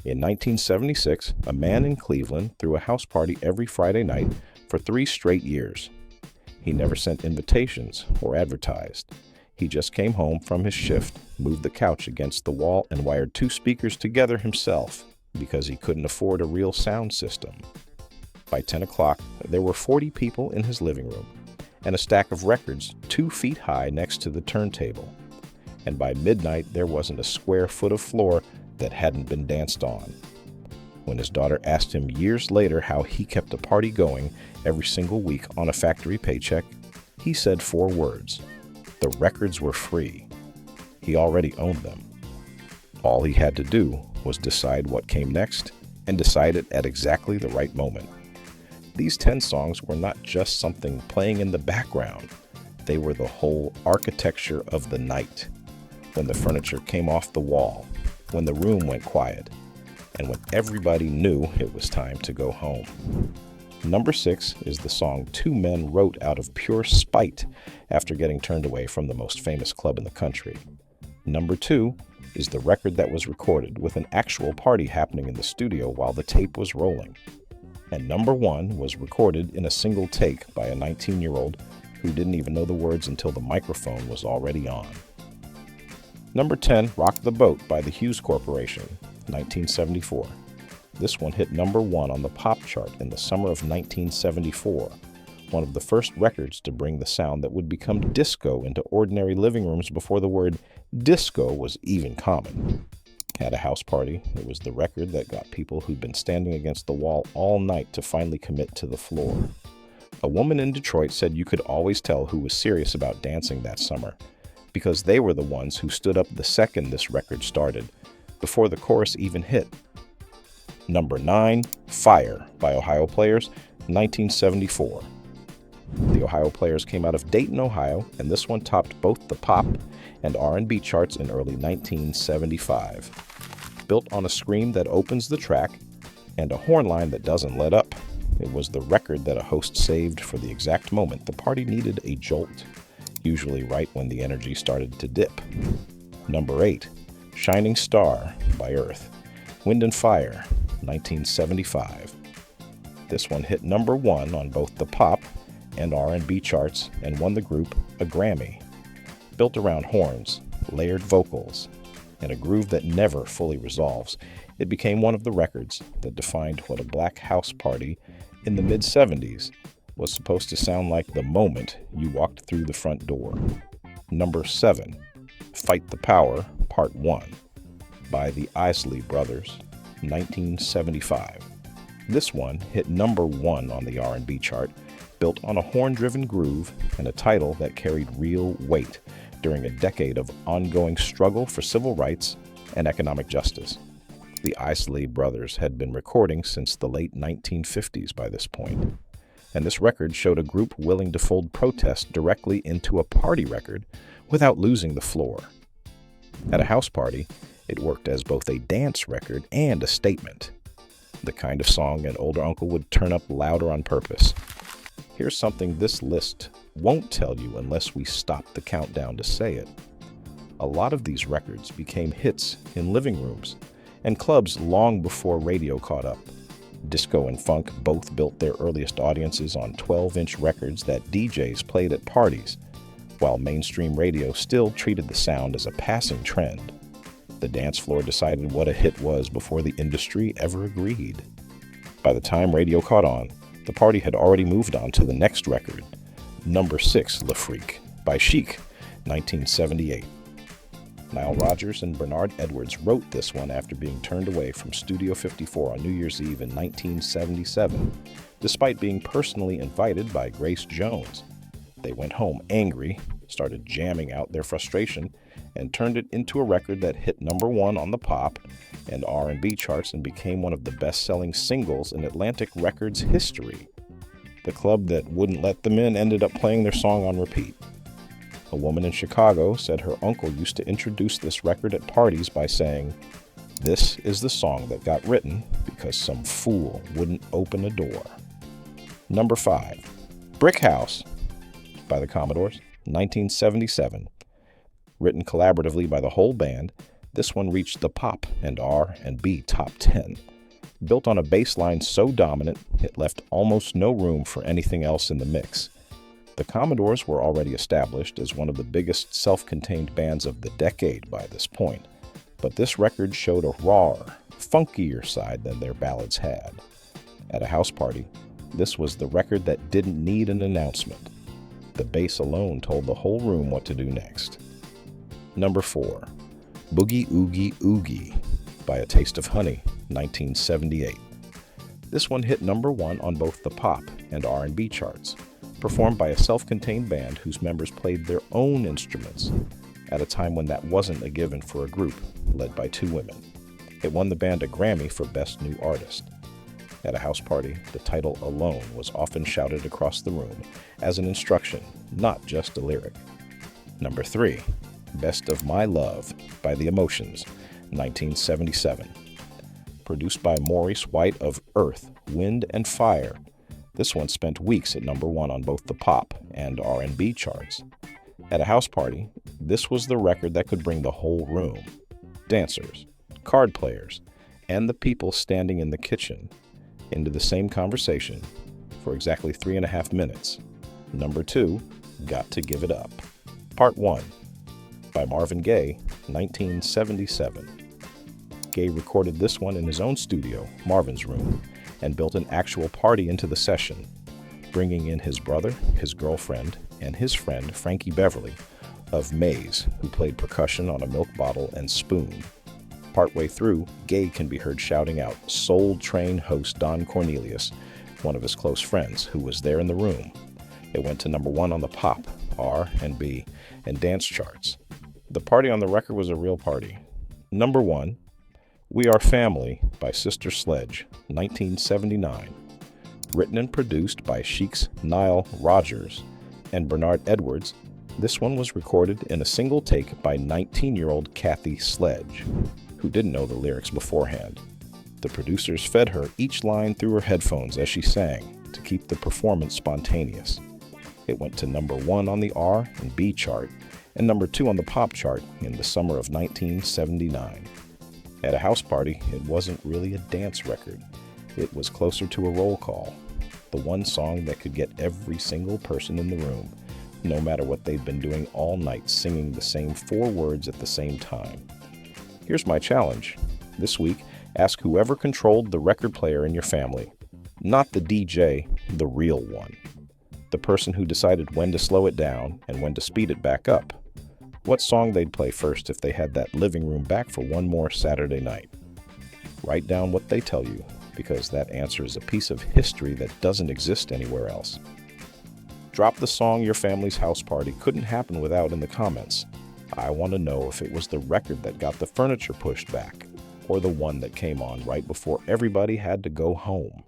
In 1976, a man in Cleveland threw a house party every Friday night for 3 straight years. He never sent invitations or advertised. He just came home from his shift, moved the couch against the wall, and wired 2 speakers together himself because he couldn't afford a real sound system. By 10 o'clock, there were 40 people in his living room and a stack of records 2 feet high next to the turntable. And by midnight, there wasn't a square foot of floor that hadn't been danced on. When his daughter asked him years later how he kept a party going every single week on a factory paycheck, he said 4 words: the records were free. He already owned them. All he had to do was decide what came next and decide it at exactly the right moment. These 10 songs were not just something playing in the background. They were the whole architecture of the night. When the furniture came off the wall, when the room went quiet, and when everybody knew it was time to go home. Number 6 is the song 2 men wrote out of pure spite after getting turned away from the most famous club in the country. Number 2 is the record that was recorded with an actual party happening in the studio while the tape was rolling. And number 1 was recorded in a single take by a 19-year-old who didn't even know the words until the microphone was already on. Number 10, Rock the Boat by the Hughes Corporation, 1974. This one hit number 1 on the pop chart in the summer of 1974, one of the first records to bring the sound that would become disco into ordinary living rooms before the word disco was even common. At a house party, it was the record that got people who'd been standing against the wall all night to finally commit to the floor. A woman in Detroit said you could always tell who was serious about dancing that summer, because they were the ones who stood up the second this record started, before the chorus even hit. Number 9, Fire by Ohio Players, 1974. The Ohio Players came out of Dayton, Ohio, and this one topped both the pop and R&B charts in early 1975. Built on a scream that opens the track and a horn line that doesn't let up, it was the record that a host saved for the exact moment the party needed a jolt, usually right when the energy started to dip. Number 8, Shining Star by Earth, Wind and Fire, 1975. This one hit number 1 on both the pop and R&B charts and won the group a Grammy. Built around horns, layered vocals, and a groove that never fully resolves, it became one of the records that defined what a black house party in the mid-70s was supposed to sound like the moment you walked through the front door. Number 7, Fight the Power, Part 1, by the Isley Brothers, 1975. This one hit number 1 on the R&B chart, built on a horn-driven groove and a title that carried real weight during a decade of ongoing struggle for civil rights and economic justice. The Isley Brothers had been recording since the late 1950s by this point, and this record showed a group willing to fold protest directly into a party record without losing the floor. At a house party, it worked as both a dance record and a statement, the kind of song an older uncle would turn up louder on purpose. Here's something this list won't tell you unless we stop the countdown to say it. A lot of these records became hits in living rooms and clubs long before radio caught up. Disco and funk both built their earliest audiences on 12-inch records that DJs played at parties, while mainstream radio still treated the sound as a passing trend. The dance floor decided what a hit was before the industry ever agreed. By the time radio caught on, the party had already moved on to the next record, number 6, Le Freak, by Chic, 1978. Nile Rodgers and Bernard Edwards wrote this one after being turned away from Studio 54 on New Year's Eve in 1977, despite being personally invited by Grace Jones. They went home angry, started jamming out their frustration, and turned it into a record that hit number 1 on the pop and R&B charts and became one of the best-selling singles in Atlantic Records history. The club that wouldn't let them in ended up playing their song on repeat. A woman in Chicago said her uncle used to introduce this record at parties by saying, "This is the song that got written because some fool wouldn't open a door." Number 5, Brick House by the Commodores, 1977. Written collaboratively by the whole band, This one reached the pop and R&B top 10. Built on a bass line so dominant, it left almost no room for anything else in the mix. The Commodores were already established as one of the biggest self-contained bands of the decade by this point, but this record showed a rawer, funkier side than their ballads had. At a house party, this was the record that didn't need an announcement. The bass alone told the whole room what to do next. Number 4. Boogie Oogie Oogie by A Taste of Honey, 1978. This one hit number 1 on both the pop and R&B charts, performed by a self-contained band whose members played their own instruments at a time when that wasn't a given for a group led by 2 women. It won the band a Grammy for Best New Artist. At a house party, the title alone was often shouted across the room as an instruction, not just a lyric. Number 3. Best of My Love by The Emotions, 1977. Produced by Maurice White of Earth, Wind and Fire, this one spent weeks at number 1 on both the pop and R&B charts. At a house party, this was the record that could bring the whole room, dancers, card players, and the people standing in the kitchen, into the same conversation for exactly 3.5 minutes. Number 2, Got to Give It Up. Part 1 by Marvin Gaye, 1977. Gaye recorded this one in his own studio, Marvin's Room, and built an actual party into the session, bringing in his brother, his girlfriend, and his friend Frankie Beverly of Maze, who played percussion on a milk bottle and spoon. Partway through, Gaye can be heard shouting out Soul Train host Don Cornelius, one of his close friends, who was there in the room. It went to number 1 on the pop, R&B, and dance charts. The party on the record was a real party. Number 1, We Are Family by Sister Sledge, 1979. Written and produced by Chic's Nile Rodgers and Bernard Edwards, this one was recorded in a single take by 19-year-old Kathy Sledge, who didn't know the lyrics beforehand. The producers fed her each line through her headphones as she sang to keep the performance spontaneous. It went to number 1 on the R&B chart and number 2 on the pop chart in the summer of 1979. At a house party, it wasn't really a dance record. It was closer to a roll call, the one song that could get every single person in the room, no matter what they'd been doing all night, singing the same 4 words at the same time. Here's my challenge. This week, ask whoever controlled the record player in your family, not the DJ, the real one. The person who decided when to slow it down and when to speed it back up. What song they'd play first if they had that living room back for one more Saturday night. Write down what they tell you, because that answer is a piece of history that doesn't exist anywhere else. Drop the song your family's house party couldn't happen without in the comments. I want to know if it was the record that got the furniture pushed back, or the one that came on right before everybody had to go home.